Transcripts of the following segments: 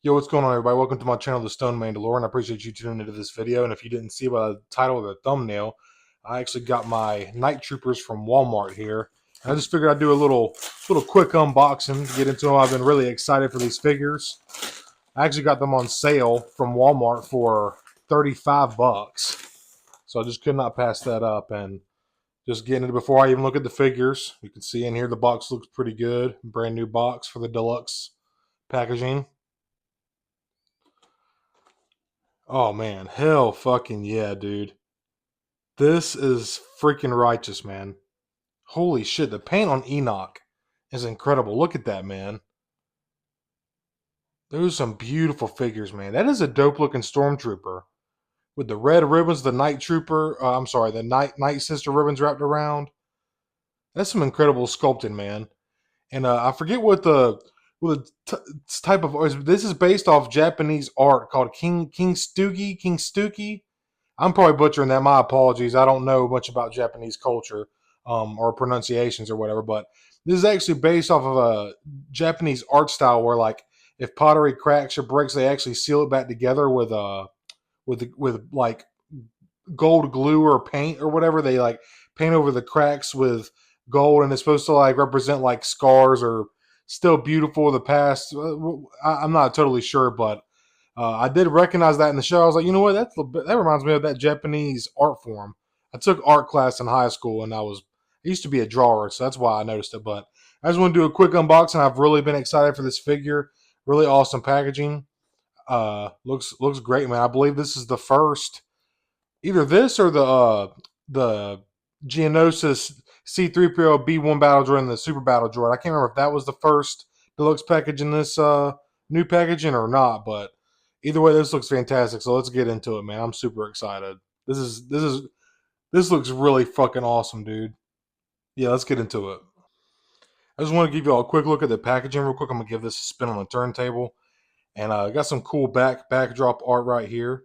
Yo, what's going on, everybody? Welcome to my channel, The Stone Mandalorian. I appreciate you tuning into this video. And if you didn't see by the title of the thumbnail, I actually got my Night Troopers from Walmart here. I just figured I'd do a little quick unboxing to get into them. I've been really excited for these figures. I actually got them on sale from Walmart for 35 bucks. So I just could not pass that up. And just getting it before I even look at the figures. You can see in here the box looks pretty good. Brand new box for the deluxe packaging. Oh man, hell fucking yeah, dude. This is freaking righteous, man. Holy shit, the paint on Enoch is incredible. Look at that, man. Those are some beautiful figures, man. That is a dope looking stormtrooper. With the red ribbons, the night trooper, I'm sorry, the night sister ribbons wrapped around. That's some incredible sculpting, man. And I forget what the type of, this is based off Japanese art called King Stuki. I'm probably butchering that. My apologies. I don't know much about Japanese culture or pronunciations or whatever, but this is actually based off of a Japanese art style where, like, if pottery cracks or breaks, they actually seal it back together with like gold glue or paint or whatever. They like paint over the cracks with gold, and it's supposed to like represent like scars or still beautiful of the past. I'm not totally sure, but I did recognize that in the show. I was like, you know what? That reminds me of that Japanese art form. I took art class in high school, and I used to be a drawer, so that's why I noticed it. But I just want to do a quick unboxing. I've really been excited for this figure. Really awesome packaging. Looks great, man. I believe this is the first, either this or the Geonosis C-3PO B1 battle droid and the Super Battle droid. I can't remember if that was the first deluxe package in this new packaging or not, but either way, this looks fantastic. So let's get into it, man. I'm super excited. This looks really fucking awesome, dude. Yeah, let's get into it. I just want to give you all a quick look at the packaging real quick. I'm gonna give this a spin on the turntable, and I got some cool backdrop art right here.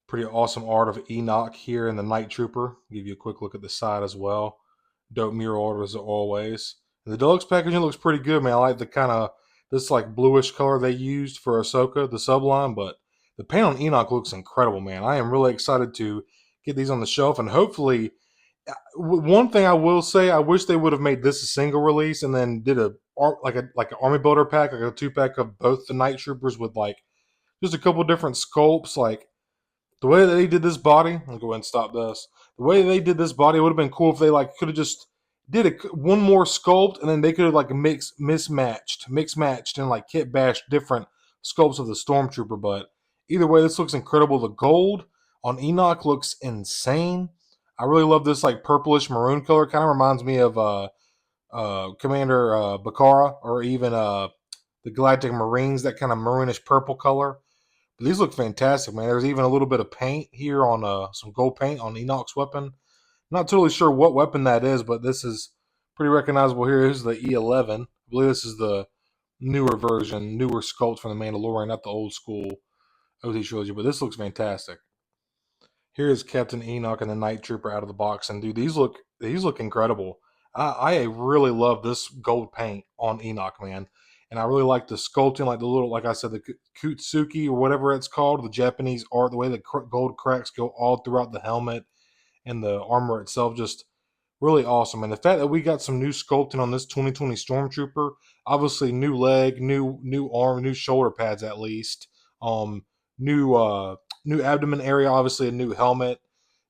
Pretty awesome art of Enoch here in the Night Trooper. Give you a quick look at the side as well. Dope mural art as always. And the deluxe packaging looks pretty good, man. I like the kind of this like bluish color they used for Ahsoka, the subline, but the paint on Enoch looks incredible, man. I am really excited to get these on the shelf, and hopefully, one thing I will say, I wish they would have made this a single release and then did like an army builder pack, like a 2-pack of both the Night Troopers with like just a couple different sculpts, like the way that they did this body. I'll go ahead and stop this. The way they did this body would have been cool if they like could have just did one more sculpt, and then they could have like mix matched, and like kit bashed different sculpts of the stormtrooper. But either way, this looks incredible. The gold on Enoch looks insane. I really love this like purplish maroon color. Kind of reminds me of Commander Bakara, or even the Galactic Marines. That kind of maroonish purple color. But these look fantastic, man. There's even a little bit of paint here on some gold paint on Enoch's weapon. Not totally sure what weapon that is, but this is pretty recognizable here. This is the E11. I believe this is the newer version, newer sculpt from the Mandalorian, not the old school OT trilogy. But this looks fantastic. Here is Captain Enoch and the Night Trooper out of the box, and dude, these look incredible. I really love this gold paint on Enoch, man, and I really like the sculpting, like the little, like I said, the Kutsuki or whatever it's called, the Japanese art, the way the gold cracks go all throughout the helmet and the armor itself, just really awesome. And the fact that we got some new sculpting on this 2020 Stormtrooper, obviously new leg, new arm, new shoulder pads at least, new new abdomen area, obviously a new helmet,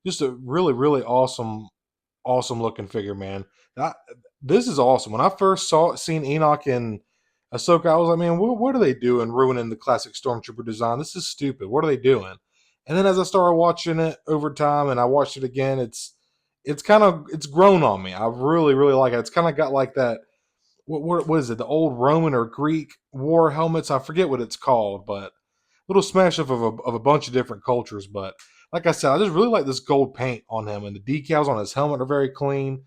just a really awesome looking figure, man. I, this is awesome. When I first seen Enoch and Ahsoka, I was like, man, what are they doing ruining the classic Stormtrooper design? This is stupid. What are they doing? And then as I started watching it over time and I watched it again, it's grown on me. I really like it. It's kind of got like that, what is it? The old Roman or Greek war helmets. I forget what it's called, but little smash up of a bunch of different cultures. But like I said, I just really like this gold paint on him, and the decals on his helmet are very clean.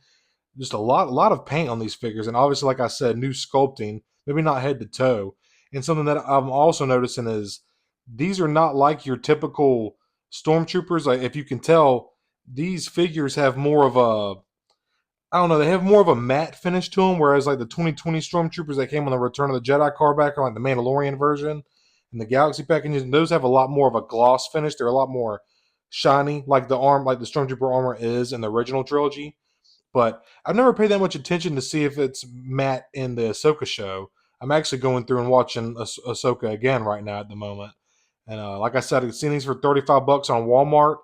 Just a lot of paint on these figures, and obviously, like I said, new sculpting, maybe not head to toe. And something that I'm also noticing is these are not like your typical stormtroopers. Like, if you can tell, these figures have more of a, I don't know, they have more of a matte finish to them, whereas like the 2020 stormtroopers that came on the Return of the Jedi card back, or like the Mandalorian version, in the Galaxy packages. And those have a lot more of a gloss finish. They're a lot more shiny, like the Stormtrooper armor is in the original trilogy. But I've never paid that much attention to see if it's matte in the Ahsoka show. I'm actually going through and watching Ahsoka again right now at the moment. And like I said, I've seen these for $35 on Walmart.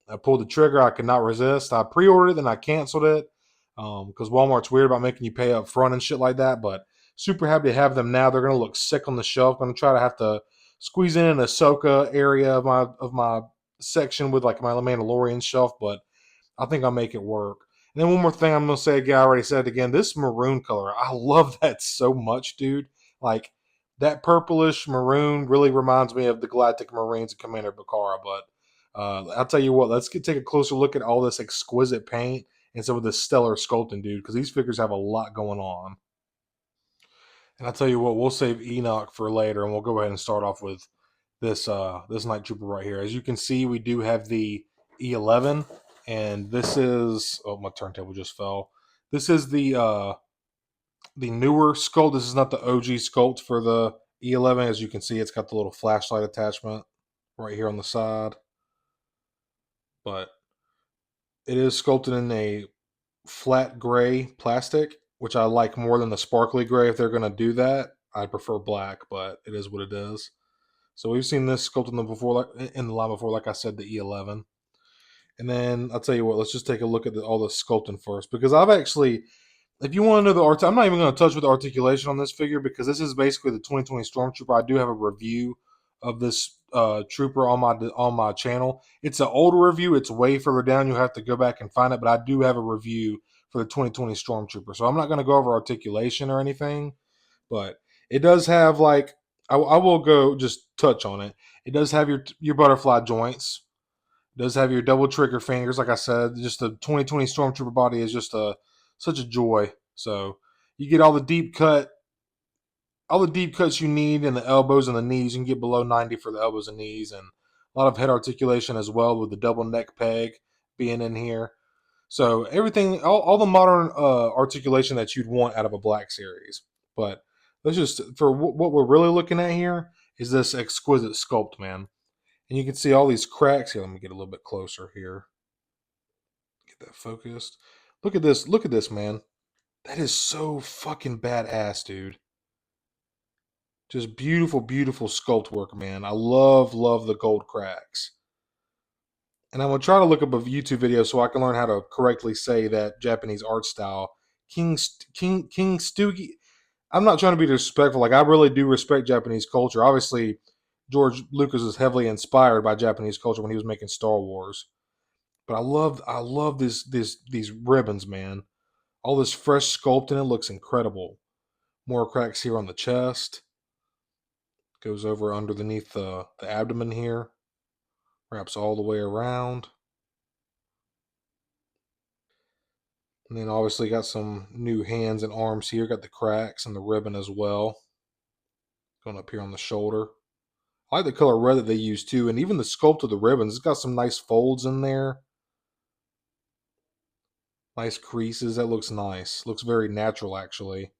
I pulled the trigger. I could not resist. I pre-ordered it, then I canceled it because Walmart's weird about making you pay up front and shit like that. But super happy to have them now. They're going to look sick on the shelf. I'm going to try to have to squeeze in an Ahsoka area of my section with like my Mandalorian shelf, but I think I'll make it work. And then one more thing I'm gonna say, again, I already said it again. This maroon color, I love that so much, dude. Like that purplish maroon really reminds me of the Galactic Marines of Commander Bakara. But I'll tell you what, take a closer look at all this exquisite paint and some of this stellar sculpting, dude, because these figures have a lot going on. And I'll tell you what, we'll save Enoch for later, and we'll go ahead and start off with this Night Trooper right here. As you can see, we do have the E11, and this is my turntable just fell. This is the newer sculpt. This is not the OG sculpt for the E11. As you can see, it's got the little flashlight attachment right here on the side, but it is sculpted in a flat gray plastic, which I like more than the sparkly gray. If they're going to do that, I prefer black, but it is what it is. So we've seen this sculpt in the line before, like I said, the E11. And then I'll tell you what, let's just take a look at all the sculpting first, because I've actually, if you want to know the art, I'm not even going to touch with the articulation on this figure because this is basically the 2020 Stormtrooper. I do have a review of this trooper on my channel. It's an older review. It's way further down. You'll have to go back and find it, but I do have a review for the 2020 Stormtrooper. So I'm not going to go over articulation or anything, but it does have like I will go just touch on it. It does have your butterfly joints. It does have your double trigger fingers. Like I said, just the 2020 Stormtrooper body is just such a joy. So you get all the deep cuts you need in the elbows and the knees. You can get below 90 for the elbows and knees, and a lot of head articulation as well with the double neck peg being in here. So everything, all the modern articulation that you'd want out of a Black Series. But let's just, for what we're really looking at here is this exquisite sculpt, man. And you can see all these cracks here. Let me get a little bit closer here. Get that focused. Look at this. Look at this, man. That is so fucking badass, dude. Just beautiful, beautiful sculpt work, man. I love the gold cracks. And I'm going to try to look up a YouTube video so I can learn how to correctly say that Japanese art style. King Stugi. I'm not trying to be disrespectful. Like, I really do respect Japanese culture. Obviously, George Lucas is heavily inspired by Japanese culture when he was making Star Wars. But I love these ribbons, man. All this fresh sculpting, it looks incredible. More cracks here on the chest. Goes over underneath the abdomen here. Wraps all the way around. And then obviously got some new hands and arms here. Got the cracks and the ribbon as well. Going up here on the shoulder. I like the color red that they use too. And even the sculpt of the ribbons. It's got some nice folds in there. Nice creases. That looks nice. Looks very natural, actually.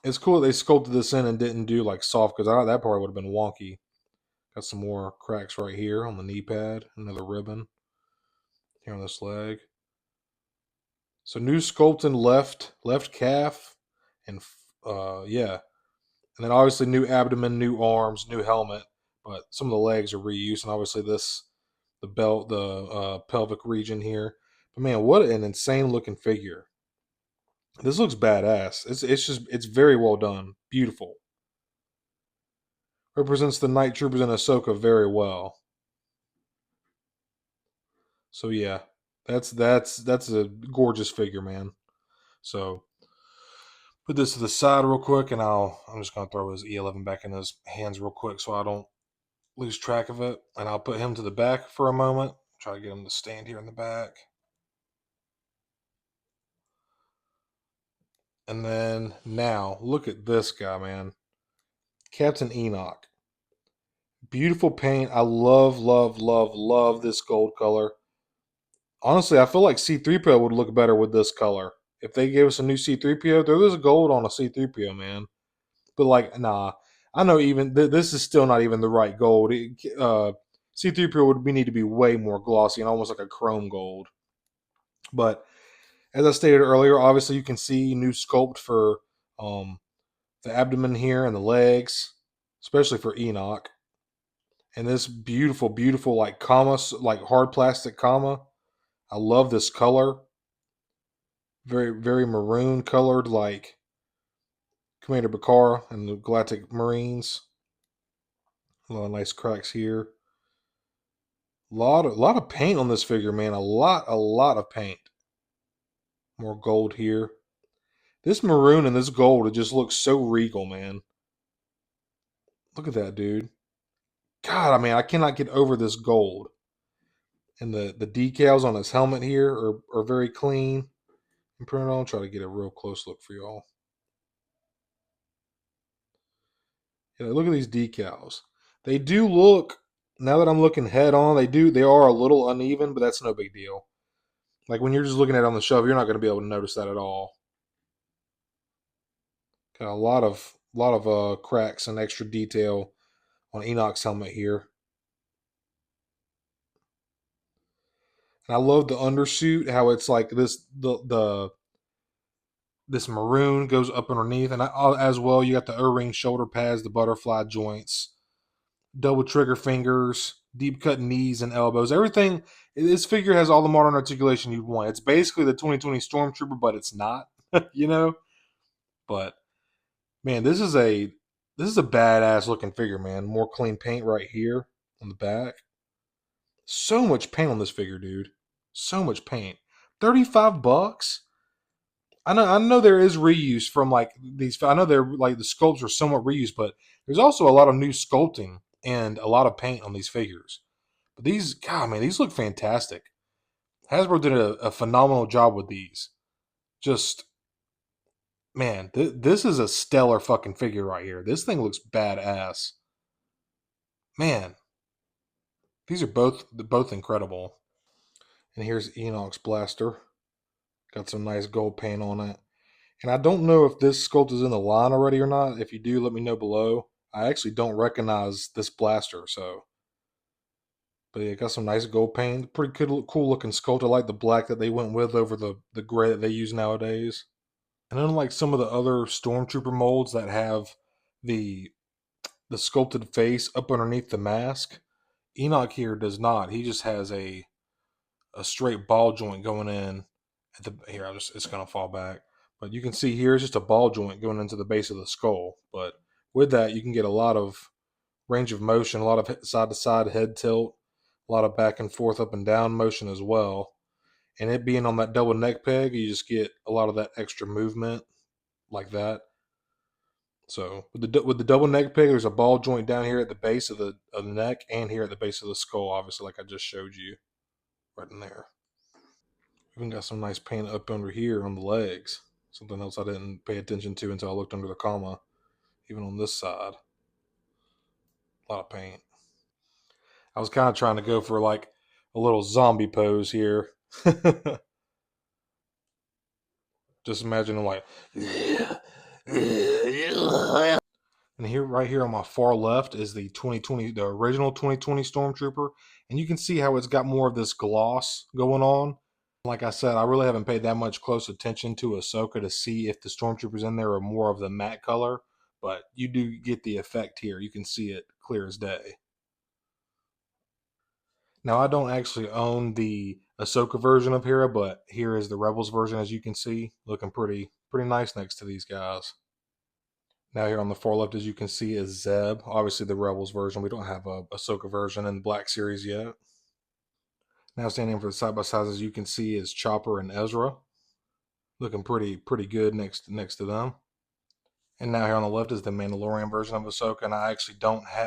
It's cool that they sculpted this in and didn't do like soft, because I thought that part would have been wonky. Got some more cracks right here on the knee pad. Another ribbon here on this leg. So new sculpting left calf, and yeah, and then obviously new abdomen, new arms, new helmet. But some of the legs are reused, and obviously the belt, the pelvic region here. But man, what an insane looking figure! This looks badass. It's very well done, beautiful. Represents the Night Troopers and Ahsoka very well. So yeah, that's a gorgeous figure, man. So put this to the side real quick, and I'm just gonna throw his E11 back in his hands real quick so I don't lose track of it. And I'll put him to the back for a moment. Try to get him to stand here in the back. And then now look at this guy, man. Captain Enoch. Beautiful paint. I love this gold color. Honestly, I feel like C3PO would look better with this color. If they gave us a new C3PO, there is gold on a C3PO, man. But like, nah, I know even this is still not even the right gold. C3PO would need to be way more glossy and almost like a chrome gold. But as I stated earlier, obviously you can see new sculpt for um, the abdomen here and the legs, especially for Enoch. And this beautiful, beautiful like comma, like hard plastic comma. I love this color. Very, very maroon colored, like Commander Bakar and the Galactic Marines. A lot of nice cracks here. Lot of paint on this figure, man. A lot of paint. More gold here. This maroon and this gold, it just looks so regal, man. Look at that, dude. God, I mean, I cannot get over this gold. And the decals on his helmet here are very clean and printed on. Try to get a real close look for y'all. Yeah, look at these decals. They do look, now that I'm looking head on, they are a little uneven, but that's no big deal. Like when you're just looking at it on the shelf, you're not going to be able to notice that at all. Got a lot of cracks and extra detail on Enoch's helmet here. And I love the undersuit, how it's like the this maroon goes up underneath, and as well you got the O-ring shoulder pads, the butterfly joints, double trigger fingers, deep cut knees and elbows. Everything. This figure has all the modern articulation you'd want. It's basically the 2020 Stormtrooper, but it's not. you know. But man, this is a badass looking figure, man. More clean paint right here on the back. So much paint on this figure, dude. So much paint. $35. I know there is reuse from like these. I know they're like the sculpts are somewhat reused, but there's also a lot of new sculpting and a lot of paint on these figures. But these, God, man, these look fantastic. Hasbro did a phenomenal job with these. Just, man, this is a stellar fucking figure right here. This thing looks badass. Man, these are both incredible. And here's Enoch's blaster. Got some nice gold paint on it. And I don't know if this sculpt is in the line already or not. If you do, let me know below. I actually don't recognize this blaster, so. But yeah, got some nice gold paint. Pretty cool looking sculpt. I like the black that they went with over the gray that they use nowadays. And unlike some of the other Stormtrooper molds that have the the sculpted face up underneath the mask, Enoch here does not. He just has a straight ball joint going in at the here. It's gonna fall back, but you can see here it's just a ball joint going into the base of the skull. But with that, you can get a lot of range of motion, a lot of side to side head tilt, a lot of back and forth, up and down motion as well. And it being on that double neck peg, you just get a lot of that extra movement like that. So with the double neck peg, there's a ball joint down here at the base of the neck and here at the base of the skull, obviously, like I just showed you right in there. Even got some nice paint up under here on the legs. Something else I didn't pay attention to until I looked under the comma. Even on this side, a lot of paint. I was kind of trying to go for like a little zombie pose here. Just imagine like, and here, right here on my far left is the 2020, the original 2020 Stormtrooper, and you can see how it's got more of this gloss going on. Like I said, I really haven't paid that much close attention to Ahsoka to see if the Stormtroopers in there are more of the matte color, but you do get the effect here. You can see it clear as day. Now, I don't actually own the Ahsoka version of Hera, but here is the Rebels version, as you can see, looking pretty nice next to these guys. Now here on the far left, as you can see, is Zeb. Obviously the Rebels version. We don't have a Ahsoka version in the Black Series yet. Now standing for the side by sides, as you can see, is Chopper and Ezra, looking pretty good next to them. And now here on the left is the Mandalorian version of Ahsoka, and I actually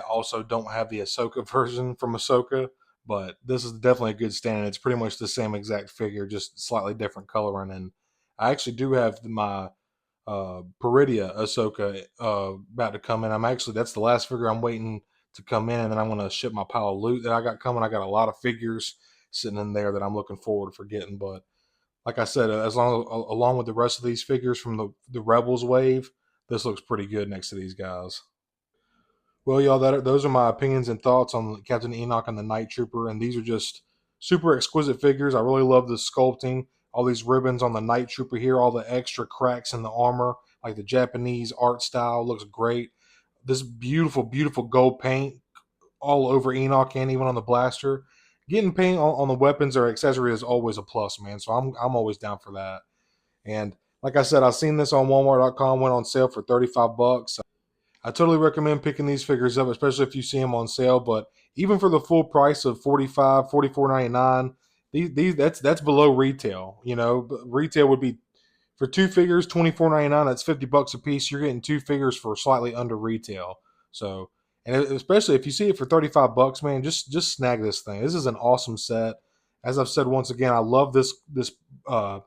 also don't have the Ahsoka version from Ahsoka, but this is definitely a good stand. It's pretty much the same exact figure, just slightly different coloring. And I actually do have my Peridia Ahsoka about to come in. That's the last figure I'm waiting to come in, and then I'm going to ship my pile of loot that I got coming. I got a lot of figures sitting in there that I'm looking forward to getting. But like I said, along with the rest of these figures from the Rebels wave, this looks pretty good next to these guys. Well, y'all, those are my opinions and thoughts on Captain Enoch and the Night Trooper, and these are just super exquisite figures. I really love the sculpting, all these ribbons on the Night Trooper here, all the extra cracks in the armor, like the Japanese art style looks great. This beautiful, beautiful gold paint all over Enoch and even on the blaster. Getting paint on the weapons or accessory is always a plus, man. So I'm always down for that. And like I said, I've seen this on Walmart.com, went on sale for $35. I totally recommend picking these figures up, especially if you see them on sale. But even for the full price of 45, 44.99, these that's below retail. You know, retail would be for two figures, 24.99. That's $50 a piece. You're getting two figures for slightly under retail. So, and especially if you see it for $35, man, just snag this thing. This is an awesome set. As I've said once again, I love this uh,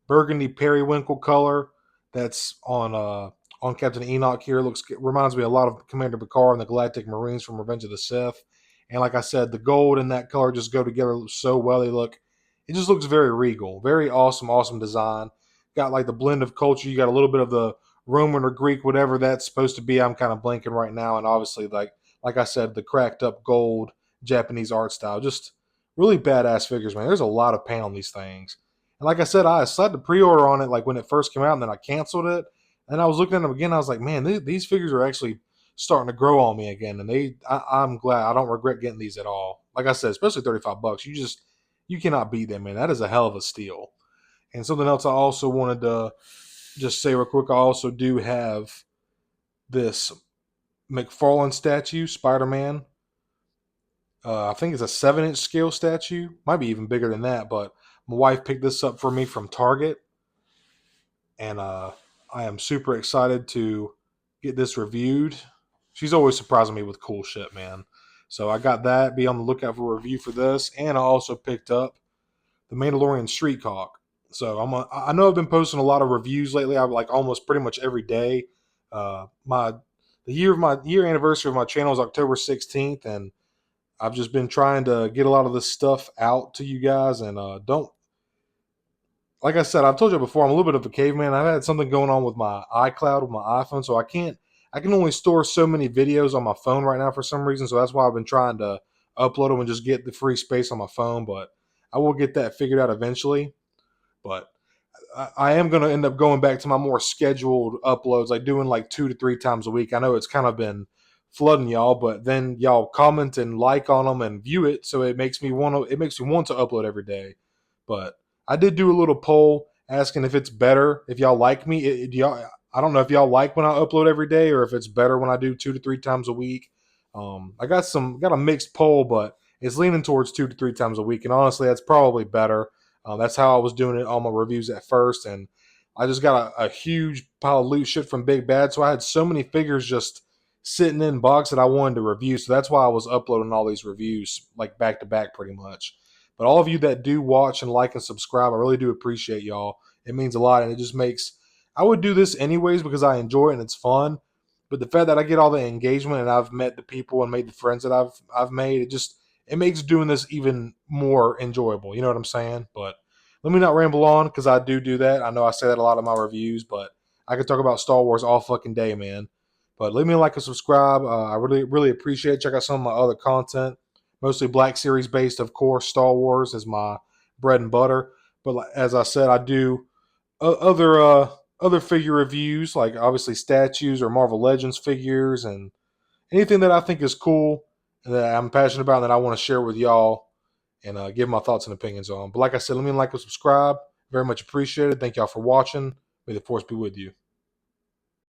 burgundy periwinkle color that's on Captain Enoch here. Reminds me a lot of Commander Picard and the Galactic Marines from Revenge of the Sith. And like I said, the gold and that color just go together so well. It just looks very regal, very awesome, awesome design. Got like the blend of culture. You got a little bit of the Roman or Greek, whatever that's supposed to be. I'm kind of blanking right now, and obviously like I said, the cracked up gold Japanese art style. Just really badass figures, man. There's a lot of paint on these things. And like I said, I had the pre-order on it like when it first came out, and then I canceled it. And I was looking at them again. I was like, man, these figures are actually starting to grow on me again. And I'm glad. I don't regret getting these at all. Like I said, especially $35. You cannot beat them, man. That is a hell of a steal. And something else I also wanted to just say real quick. I also do have this McFarlane statue, Spider-Man. I think it's a 7-inch scale statue. Might be even bigger than that, but my wife picked this up for me from Target, and I am super excited to get this reviewed. She's always surprising me with cool shit, man. So I got that. Be on the lookout for a review for this, and I also picked up the Mandalorian Street Hawk. So I know I've been posting a lot of reviews lately. I'm like almost pretty much every day. My my year anniversary of my channel is October 16th, and I've just been trying to get a lot of this stuff out to you guys. And don't like I said, I've told you before, I'm a little bit of a caveman. I've had something going on with my iCloud with my iPhone, so I can only store so many videos on my phone right now for some reason. So that's why I've been trying to upload them and just get the free space on my phone. But I will get that figured out eventually. But I am going to end up going back to my more scheduled uploads, like doing like 2 to 3 times a week. I know it's kind of been flooding y'all, but then y'all comment and like on them and view it, so it makes me want to upload every day. But I did do a little poll asking if it's better if y'all like me. Y'all, I don't know if y'all like when I upload every day or if it's better when I do 2 to 3 times a week. I got a mixed poll, but it's leaning towards 2 to 3 times a week, and honestly, that's probably better. That's how I was doing it on my reviews at first, and I just got a huge pile of loot shit from Big Bad, so I had so many figures just sitting in box that I wanted to review. So that's why I was uploading all these reviews like back to back pretty much. But all of you that do watch and like and subscribe, I really do appreciate y'all. It means a lot, and it just makes I would do this anyways because I enjoy it and it's fun. But the fact that I get all the engagement and I've met the people and made the friends that I've made, it makes doing this even more enjoyable. You know what I'm saying? But let me not ramble on because I do that. I know I say that a lot in my reviews, but I could talk about Star Wars all fucking day, man. But leave me a like and subscribe. I really appreciate it. Check out some of my other content, mostly Black Series based, of course. Star Wars is my bread and butter. But as I said, I do other figure reviews, like obviously statues or Marvel Legends figures and anything that I think is cool and that I'm passionate about and that I want to share with y'all and give my thoughts and opinions on. But like I said, let me like and subscribe. Very much appreciated. Thank y'all for watching. May the force be with you.